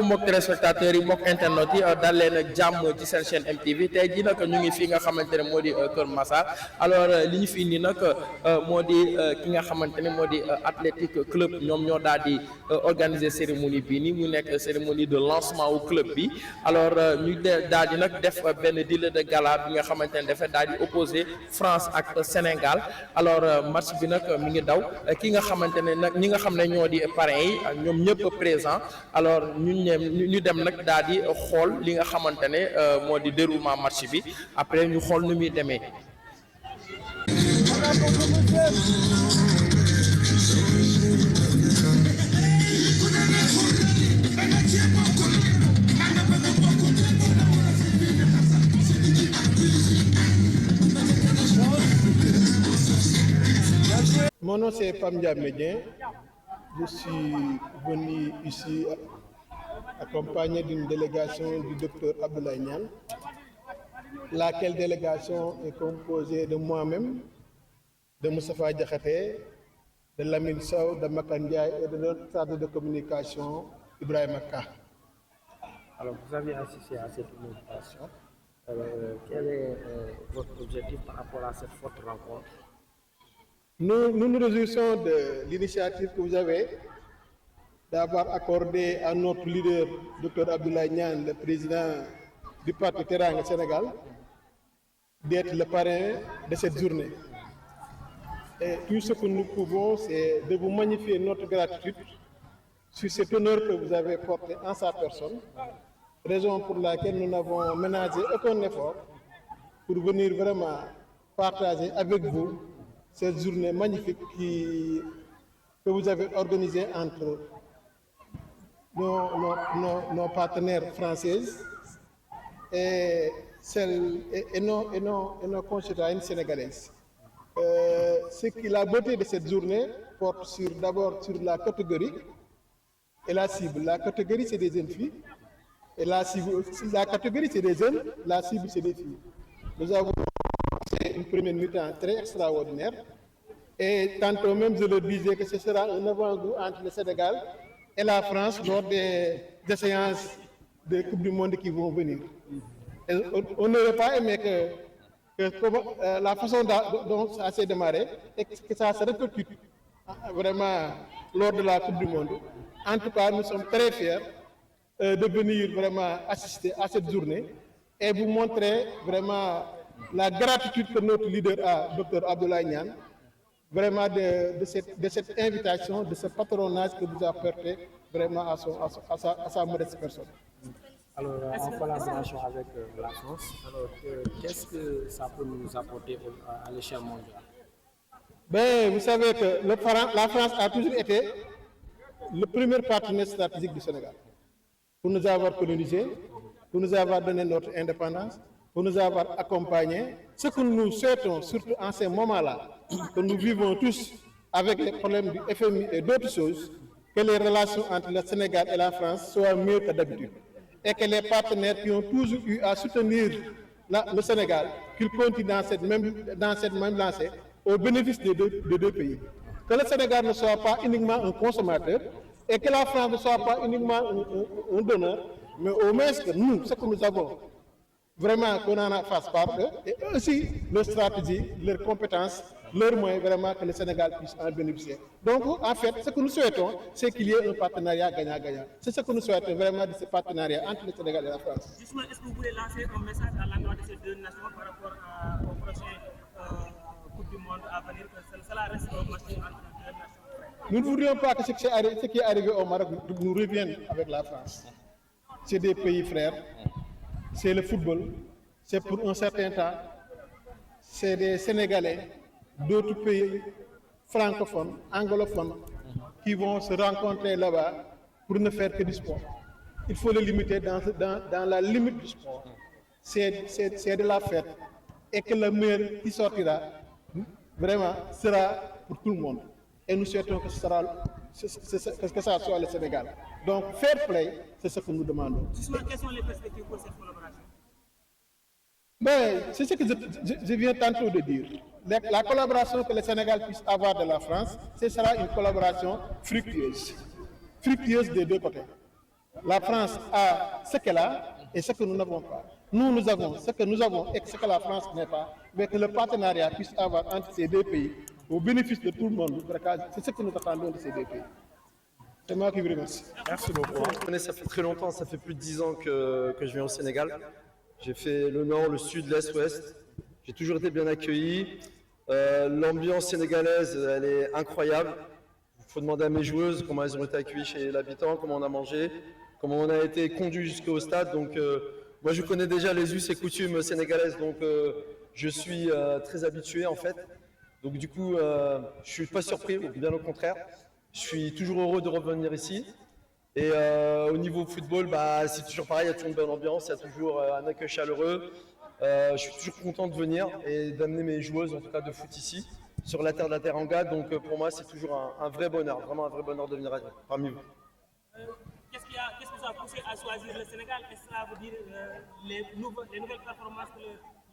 mbokk téléspectateurs yi mbokk internet yi dal leen ak jàmm ci seen chaîne MTV tey jii nag ñu ngi fii nga xamante ne moo di Kër Massar alors li ñu fi indi nag moo di ki nga xamante ne moo di Athletic Club ñoom ñoo daal di organiser cérémonie bii nii mu nekk cérémonie de lancement wu club bi alors ñu daal di nag def benn dîner de gala bi nga xamante ne dafa daal di opposé France ak Sénégal alors match bi nag mi ngi daw ki nga xamante ne nag ñi nga xam ne ñoo di parrains yi ñoom ñëpp présent alors ñu dem nag daal di xool li nga xamante ne moo di déroulement match bi après ñu xool nu muy demee. Mon nom c'est Pam Ndiamé. Je suis venu ici accompagné d'une délégation du docteur Abdoulaye Niane, laquelle délégation est composée de moi-même, de Moustapha Diakhaté, de Lamine Sow, de Makan Ndiaye et de notre cadre de communication, Ibrahima Ka. Alors, vous avez assisté à cette invitation. Quel est votre objectif par rapport à cette forte rencontre? Nous nous réjouissons de l'initiative que vous avez d'avoir accordé à notre leader, Dr Abdoulaye Niane, le président du Parti Teranga Sénégal, d'être le parrain de cette journée. Et tout ce que nous pouvons, c'est de vous magnifier notre gratitude sur cet honneur que vous avez porté en sa personne, raison pour laquelle nous n'avons ménagé aucun effort pour venir vraiment partager avec vous cette journée magnifique que vous avez organisée entre nos partenaires françaises et nos concitoyennes sénégalaises. La beauté de cette journée porte d'abord sur la catégorie et la cible. La catégorie, c'est des jeunes filles, et la catégorie, c'est des jeunes, la cible, c'est des filles. Nous avons fait une première mi-temps très extraordinaire, et tantôt même je leur disais que ce sera un avant-goût entre le Sénégal et la France lors des séances de Coupe du Monde qui vont venir. Et on n'aurait pas aimé que la façon dont ça s'est démarré et que ça se répercute vraiment lors de la Coupe du Monde. En tout cas, nous sommes très fiers de venir vraiment assister à cette journée et vous montrer vraiment la gratitude que notre leader a, Dr Abdoulaye Niane, vraiment de cette invitation, de ce patronage que vous apportez vraiment à sa modeste personne. Alors, en collaboration avec la France, alors qu'est-ce que ça peut nous apporter à l'échelle mondiale? Ben, vous savez que la France a toujours été le premier partenaire stratégique du Sénégal. Pour nous avoir colonisés, pour nous avoir donné notre indépendance, pour nous avoir accompagnés. Ce que nous souhaitons, surtout en ces moments-là, que nous vivons tous avec les problèmes du FMI et d'autres choses, que les relations entre le Sénégal et la France soient mieux que d'habitude. Et que les partenaires qui ont toujours eu à soutenir le Sénégal, qu'ils continuent dans cette même lancée au bénéfice des deux pays. Que le Sénégal ne soit pas uniquement un consommateur et que la France ne soit pas uniquement un donneur, mais au moins que nous, ce que nous avons, vraiment qu'on en fasse part d'eux, et aussi leur stratégie, leurs compétences, leurs moyens, vraiment que le Sénégal puisse en bénéficier. Donc, en fait, ce que nous souhaitons, c'est qu'il y ait un partenariat gagnant-gagnant. C'est ce que nous souhaitons vraiment de ce partenariat entre le Sénégal et la France. Justement, est-ce que vous voulez lancer un message à l'endroit de ces deux nations par rapport au prochain Coupe du Monde à venir, que cela reste un match entre les deux nations? Nous ne voudrions pas que ce qui est arrivé au Maroc nous revienne avec la France. C'est des pays frères. C'est le football, c'est pour un certain temps, c'est des Sénégalais d'autres pays francophones, anglophones, qui vont se rencontrer là-bas pour ne faire que du sport. Il faut le limiter dans la limite du sport. C'est de la fête et que le meilleur qui sortira, vraiment, sera pour tout le monde. Et nous souhaitons que ça soit le Sénégal. Donc, fair play, c'est ce que nous demandons. Justement, quelles sont les perspectives pour cette collaboration? Ben, c'est ce que je viens tantôt de dire. La collaboration que le Sénégal puisse avoir de la France, ce sera une collaboration fructueuse. Fructueuse des deux côtés. La France a ce qu'elle a et ce que nous n'avons pas. Nous avons ce que nous avons et ce que la France n'a pas, mais que le partenariat puisse avoir entre ces deux pays au bénéfice de tout le monde. C'est ce que nous attendons de ces deux pays. C'est moi qui vous remercie. Merci beaucoup. Je connais, ça fait très longtemps, ça fait plus de 10 ans que je viens au Sénégal. J'ai fait le nord, le sud, l'est, l'ouest. J'ai toujours été bien accueilli. L'ambiance sénégalaise, elle est incroyable. Il faut demander à mes joueuses comment elles ont été accueillies chez l'habitant, comment on a mangé, comment on a été conduit jusqu'au stade. Donc, moi, je connais déjà les us et coutumes sénégalaises, donc je suis très habitué en fait. Donc, du coup, je suis pas surpris, bien au contraire. Je suis toujours heureux de revenir ici. Et au niveau football, bah, c'est toujours pareil, il y a toujours une bonne ambiance, il y a toujours un accueil chaleureux. Je suis toujours content de venir et d'amener mes joueuses, en tout cas de foot ici, sur la terre de la Teranga. Donc pour moi, c'est toujours un vrai bonheur, vraiment un vrai bonheur de venir parmi vous. Qu'est-ce qui vous a poussé à choisir le Sénégal? Est-ce que cela veut dire les nouvelles performances que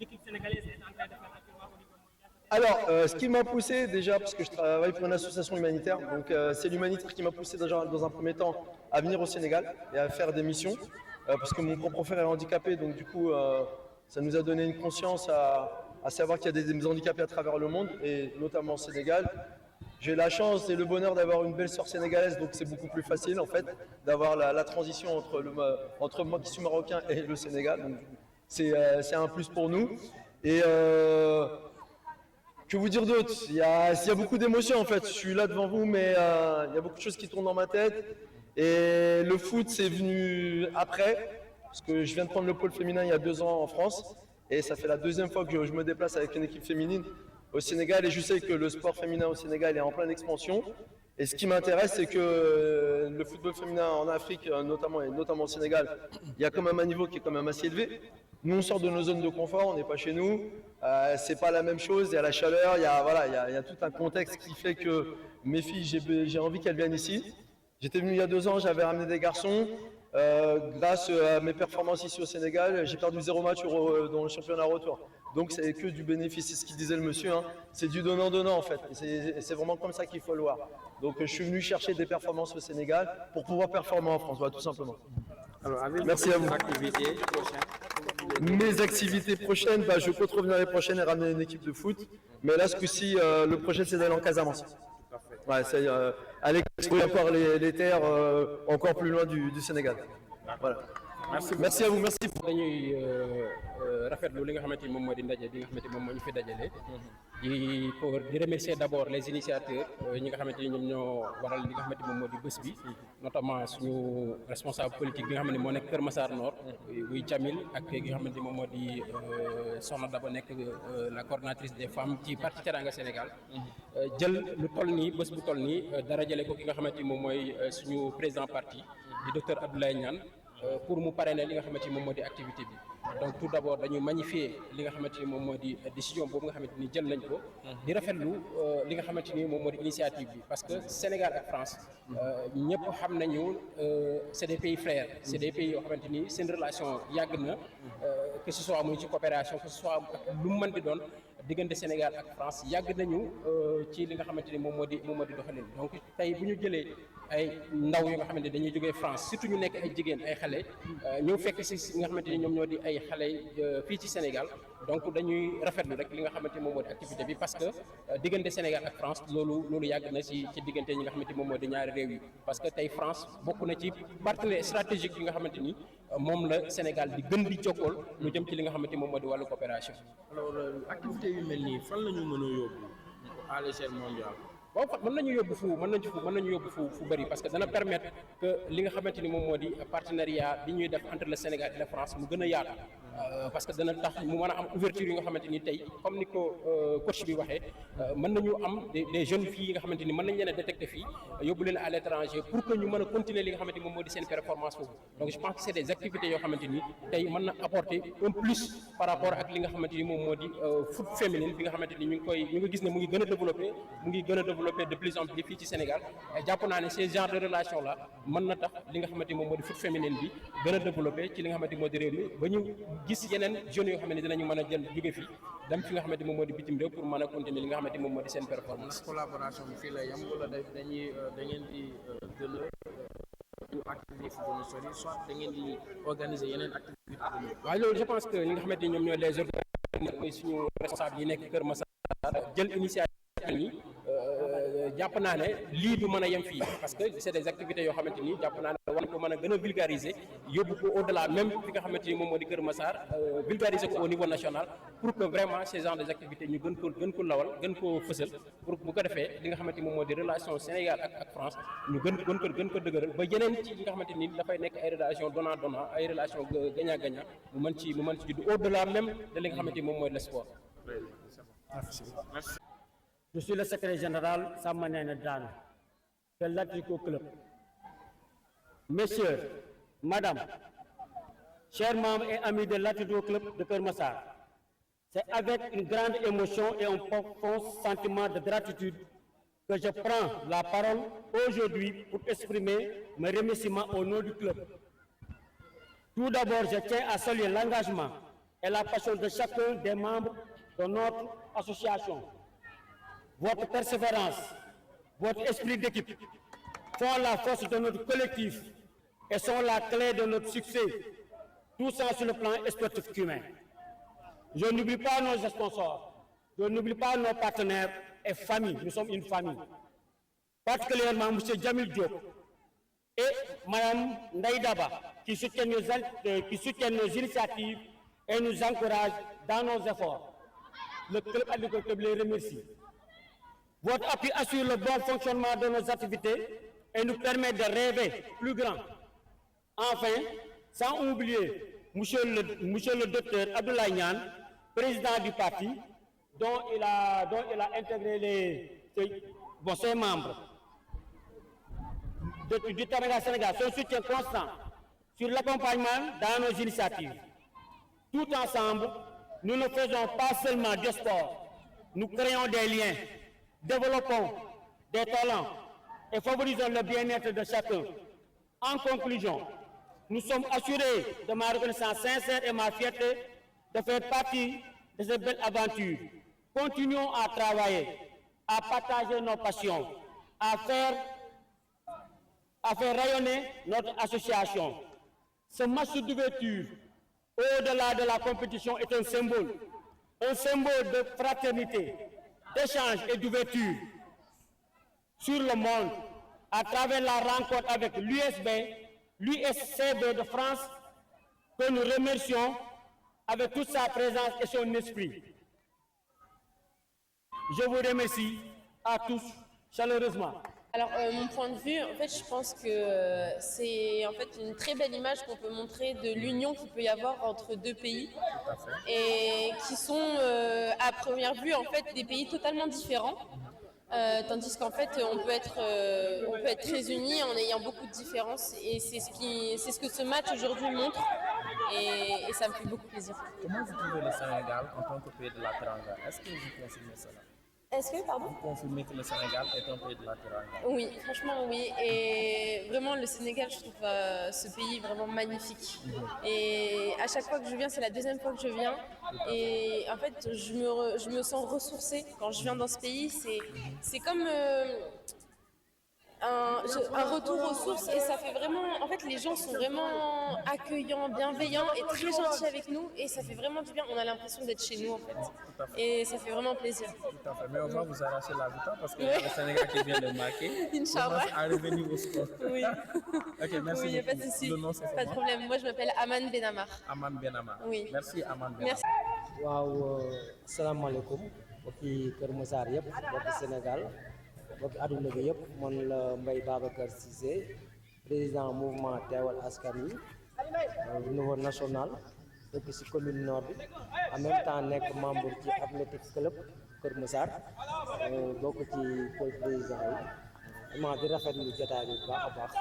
l'équipe sénégalaise est en train de faire actuellement au niveau mondial? Alors, ce qui m'a poussé déjà, parce que je travaille pour une association humanitaire, donc c'est l'humanitaire qui m'a poussé déjà dans un premier temps à venir au Sénégal et à faire des missions, parce que mon propre frère est handicapé, donc du coup, ça nous a donné une conscience à savoir qu'il y a des handicapés à travers le monde, et notamment au Sénégal. J'ai la chance et le bonheur d'avoir une belle sœur sénégalaise, donc c'est beaucoup plus facile en fait, d'avoir la transition entre moi qui suis marocain et le Sénégal, donc c'est un plus pour nous. Et que vous dire d'autre? Il y a beaucoup d'émotions en fait. Je suis là devant vous, mais il y a beaucoup de choses qui tournent dans ma tête. Et le foot, c'est venu après, parce que je viens de prendre le pôle féminin il y a 2 ans en France. Et ça fait la 2e fois que je me déplace avec une équipe féminine au Sénégal. Et je sais que le sport féminin au Sénégal est en pleine expansion. Et ce qui m'intéresse, c'est que le football féminin en Afrique, notamment au Sénégal, il y a quand même un niveau qui est quand même assez élevé. Nous, on sort de nos zones de confort, on n'est pas chez nous. C'est pas la même chose. Il y a la chaleur, il y a tout un contexte qui fait que mes filles, j'ai envie qu'elles viennent ici. J'étais venu il y a 2 ans, j'avais ramené des garçons. Grâce à mes performances ici au Sénégal, j'ai perdu 0 match dans le championnat retour. Donc c'est que du bénéfice, c'est ce qu'il disait le monsieur, hein. C'est du donnant-donnant en fait. Et c'est vraiment comme ça qu'il faut le voir. Donc je suis venu chercher des performances au Sénégal pour pouvoir performer en France, voilà, tout simplement. Alors, merci à vous. Activités prochaines. Mes activités prochaines, bah, je compte revenir l'année prochaine et ramener une équipe de foot. Mais là, ce coup-ci, le projet, c'est d'aller en Casamance. Ouais, c'est aller explorer encore les terres encore plus loin du Sénégal. Voilà. Merci à vous, merci. dañuy rafetlu li nga xamante ni moom moo di ndaje bi nga xamante ni moom moo ñu fi dajale di remercier d'abord les initiateurs ñi nga xamante ni ñoom ñoo waral li nga xamante ni moom moo di bés bi notamment suñu responsable politique bi nga xam ne moo nekk Kër Massar Nord muy Jamil ak ki nga xamante ni moom moo di Soxna Daba nekk la coordonnatrice des femmes ci parti Teranga Sénégal jël lu toll nii bés bu toll nii dara jële ko ki nga xamante ni moom mooy suñu président parti di docteur Abdoulaye Niane pour mu parrainer li nga xamante ni moom moo di activité bi donc tout d'abord dañu magnifier li nga xamante ni moom moo di décision boobu nga xamante ni jël nañ ko di rafetlu li nga xamante ni moom moo di initiative bi parce que Sénégal ak France ñëpp xam nañu c'est des pays frères c'est des pays yoo xamante ni seen relation yàgg na que ce soit muy ci coopération que ce soit ak lu mu mën di doon diggante Sénégal ak France yàgg nañu ci li nga xamante ni moom moo di doxalin donc tey bu ñu jëlee ay ndaw yu nga xamante ni dañuy jógee France surtout ñu nekk ay jigéen ay xale ñëw fekk si nga xamante ni ñoom ñoo di ay xale fii ci Sénégal donc dañuy rafetlu rek li nga xamante ni moom moo di activité bi parce que diggante Sénégal ak France loolu yàgg na ci diggante ñi nga xamante ni moom moo di ñaari réew yi parce que tey France bokk na ci partenaire stratégique yi nga xamante ni moom la Sénégal di gën di jokkool lu jëm ci li nga xamante ni moom moo di wàllu coopération. alors activité yu mel nii fan la ñu mën a yóbbu à l'échelle mondiale. waaw mën nañu yóbbu fu bëri parce que dana permettre que li nga xamante ni moom moo di partenariat bi ñuy def entre le Sénégal et la France mu gën a yaatu parce que dana tax mu mën a am ouverture yi nga xamante ni tey comme ni ko coach bi waxee mën nañu am des jeunes filles yi nga xamante ni mën nañ leen a détecter fii yóbbu leen à l'étranger pour que ñu mën a continuer li nga xamante ni moom moo di seen performance foofu donc je pense que c'est des activités yoo xamante ni tey mën na apporter un plus par rapport ak li nga xamante ni moom moo di foot féminine bi nga xamante ni ñu ngi gis ne mu ngi gën a développé de plus en plus fii ci Sénégal jàpp naa ne ces genres de relation là mën na tax li nga xamante ni moom moo di foot féminine bi gën a développé ci li nga xamante ni moo di réew mi ba ñu gis yeneen jeunes yoo xam ne dinañu mën a jël jóge fii dem fi nga xamante ni moom moo di bitim réew pour mën a continuer li nga xamante ni moom moo di seen performance. collaboration bi fii la yam wala da ngeen di gën a activité football sori soit da ngeen di organiser yeneen activité. waaye loolu je pense que ñi nga xamante ni ñoom ñooy les organisateurs mooy suñu responsable yi nekk Kër Massar jël initiative yi jàpp naa ne lii du mën a yem fii parce que c'est des activités yoo xamante ni jàpp naa ne war nañ ko mën a gën a vulgariser yóbbu ko au delà même fi nga xamante ni moom moo di Kër Massar vulgariser ko au niveau national pour que vraiment ces genres des activités ñu gën ko lawal gën ko fësal pour bu ko defee li nga xamante ni moom moo di relation Sénégal ak France ñu gën ko dëgëral ba yeneen ci li nga xamante ni dafay nekk ay relation donnant donnant ay relation gagnant gagnant mu mën ci judd au delà même de li nga xamante ni moom mooy le sport. Merci. Je suis le secrétaire général Samanène Dan de l'Atlético Club. Messieurs, Madame, chers membres et amis de l'Atlético Club de Kër Massar, c'est avec une grande émotion et un profond sentiment de gratitude que je prends la parole aujourd'hui pour exprimer mes remerciements au nom du club. Tout d'abord, je tiens à saluer l'engagement et la passion de chacun des membres de notre association. Votre persévérance, votre esprit d'équipe font la force de notre collectif et sont la clé de notre succès, tout ça sur le plan sportif humain. Je n'oublie pas nos sponsors, je n'oublie pas nos partenaires et familles, nous sommes une famille. Particulièrement M. Djamil Diop et Mme Ndaïdaba qui soutiennent nos initiatives et nous encouragent dans nos efforts. Le club agricole club les remercie. Votre appui assure le bon fonctionnement de nos activités et nous permet de rêver plus grand. Enfin, sans oublier monsieur le docteur Abdoulaye Niane, président du parti, dont il a intégré ses membres du Sénégal, son soutien constant sur l'accompagnement dans nos initiatives. Tout ensemble, nous ne faisons pas seulement du sport, nous créons des liens, développons des talents et favorisons le bien-être de chacun. En conclusion, nous sommes assurés de ma reconnaissance sincère et ma fierté de faire partie de cette belle aventure. Continuons à travailler, à partager nos passions, à faire rayonner notre association. Ce match d'ouverture, au-delà de la compétition, est un symbole de fraternité, d'échange et d'ouverture sur le monde à travers la rencontre avec l'USCB de France que nous remercions avec toute sa présence et son esprit. Je vous remercie à tous chaleureusement. Alors, mon point de vue, en fait, je pense que c'est en fait une très belle image qu'on peut montrer de l'union qu'il peut y avoir entre deux pays et qui sont à première vue en fait des pays totalement différents, tandis qu'en fait on peut être très unis en ayant beaucoup de différences et c'est ce que ce match aujourd'hui montre et ça me fait beaucoup plaisir. Comment vous trouvez le Sénégal en tant que pays de la Teranga? Est-ce que vous confirmez cela? Est-ce que, pardon? Vous confirmez que le Sénégal est un pays de la Teranga? Oui, franchement oui. Et vraiment le Sénégal, je trouve ce pays vraiment magnifique. Et à chaque fois que je viens, c'est la deuxième fois que je viens. Et en fait, je me sens ressourcée quand je viens dans ce pays. C'est comme un retour aux sources et ça fait vraiment... En fait, les gens sont vraiment accueillants, bienveillants et très gentils avec nous. Et ça fait vraiment du bien. On a l'impression d'être chez nous en fait. Et ça fait vraiment plaisir. Tout à fait. Mais on va vous arracher la victoire parce que le Sénégal qui vient de marquer. Inch'Allah. À revenir au score. Oui. Ok, merci Oui, beaucoup. pas de souci. Le nom, c'est Pas de problème. Moi, je m'appelle Aman Benamar. Aman Benamar. Oui. Merci Aman Benamar. Merci. waaw asalaamaaleykum mbokki Kër Massar yëpp mbokki Sénégal mbokki àdduna bi yëpp man la Mbaye Babacar Cissé président mouvement Teewal Askan Wi au niveau national dëkk ci commune nord bi en même temps nekk membre ci Athletic Club Kër Massar bokk ci président yi vraiment di rafetlu jotaay bi bu baax a baax.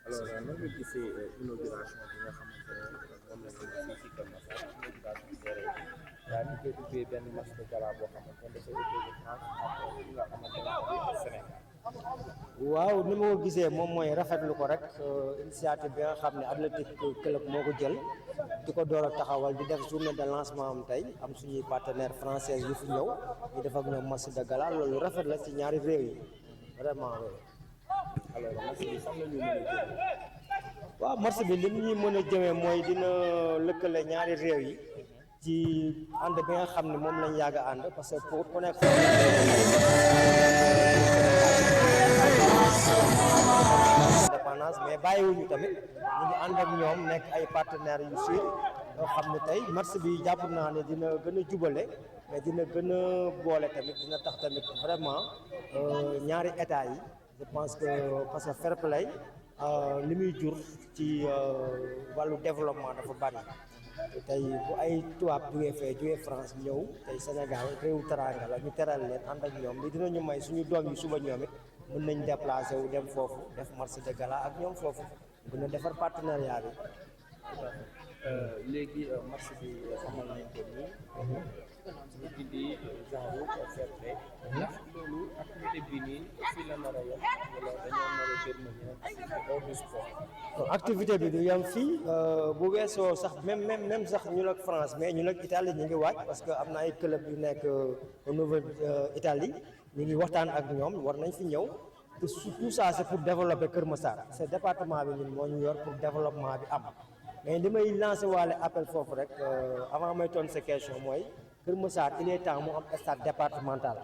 Alors nan nga gisee inauguration bi nga xamante ne moom la ñu fii ci Kër Massar inauguration terrain bi yaa ngi koy ubbee benn match de gala boo xamante ne dafay ubbee France ak li nga xamante ne Sénégal. waaw ni ma ko gisee moom mooy rafetlu ko rek initiative bi nga xam ne Athletic Club moo ko jël di ko door a taxawal di def journée de lancement am tey am suñuy partenaire français yu fi ñëw ñu def ak ñoom match de gala loolu rafet la ci ñaari réew yi vraiment. alors match bi fan la ñu mën a jëlee. waaw match bi li ñuy mën a jëmee mooy dina lëkkale ñaari réew yi ci ànd bi nga xam ne moom lañ yàgg a ànd parce que pour ku nekk indépendance mais bàyyiwuñu tamit ñu ngi ànd ak ñoom nekk ay partenaires yu sûr yoo xam ne tey match bi jàpp naa ne dina gën a jubale mais dina gën a boole tamit dina tax tamit vraiment ñaari état yi je pense que parce que fair play li muy jur ci wàllu développement dafa bari tey bu ay tubaab jógee France ñëw tey Sénégal réewu teranga la ñu teral leen ànd ak ñoom li dinañu may suñu doom yi suba ñoom it mën nañ déplacé wu dem foofu def marché de gala ak ñoom foofu gën a defar partenariat bi. léegi match bi xamal nañ ko nii. ñu indi genre fair play. ndax loolu activité bi nii fii la nar a yem wala dañoo nar a terminer hors du sport. activité bi du yem fii bu weesoo sax même sax ñun ak France mais ñun ak Italie ñu ngi waaj parce que am na ay club yu nekk au niveau Italie ñu ngi waxtaan ak ñoom war nañ fi ñëw te tout ça c'est pour développer Kër Massar ce département bi ñun moo ñu yor pour développement bi am mais li may lancer waale appel foofu rek avant may tontu sa question mooy Kër Massar il est temps mu am stade départemental.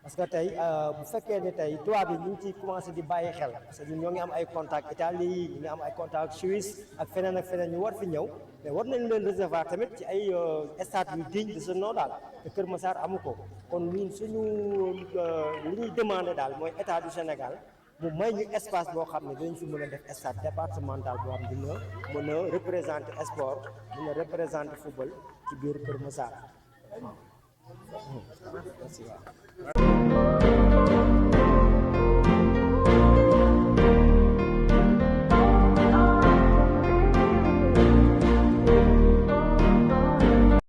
parce que tey bu fekkee ne tey tubaab yi ñu ngi ciy commencé di bàyyi xel parce que ñun ñoo ngi am ay contact Italie ñu ngi am ay contact Suisse ak feneen ñu war fi ñëw mais war nañ leen recevoir tamit ci ay stade yu digne de ce nom daal te Kër Massar amu ko kon ñun suñu li ñuy demandé daal mooy état du Sénégal mu may ñu espace boo xam ne dinañ fi mën a def stade départemental boo xam dina mën a représenter sport mën a représenter football ci biir Kër Massar. Merci.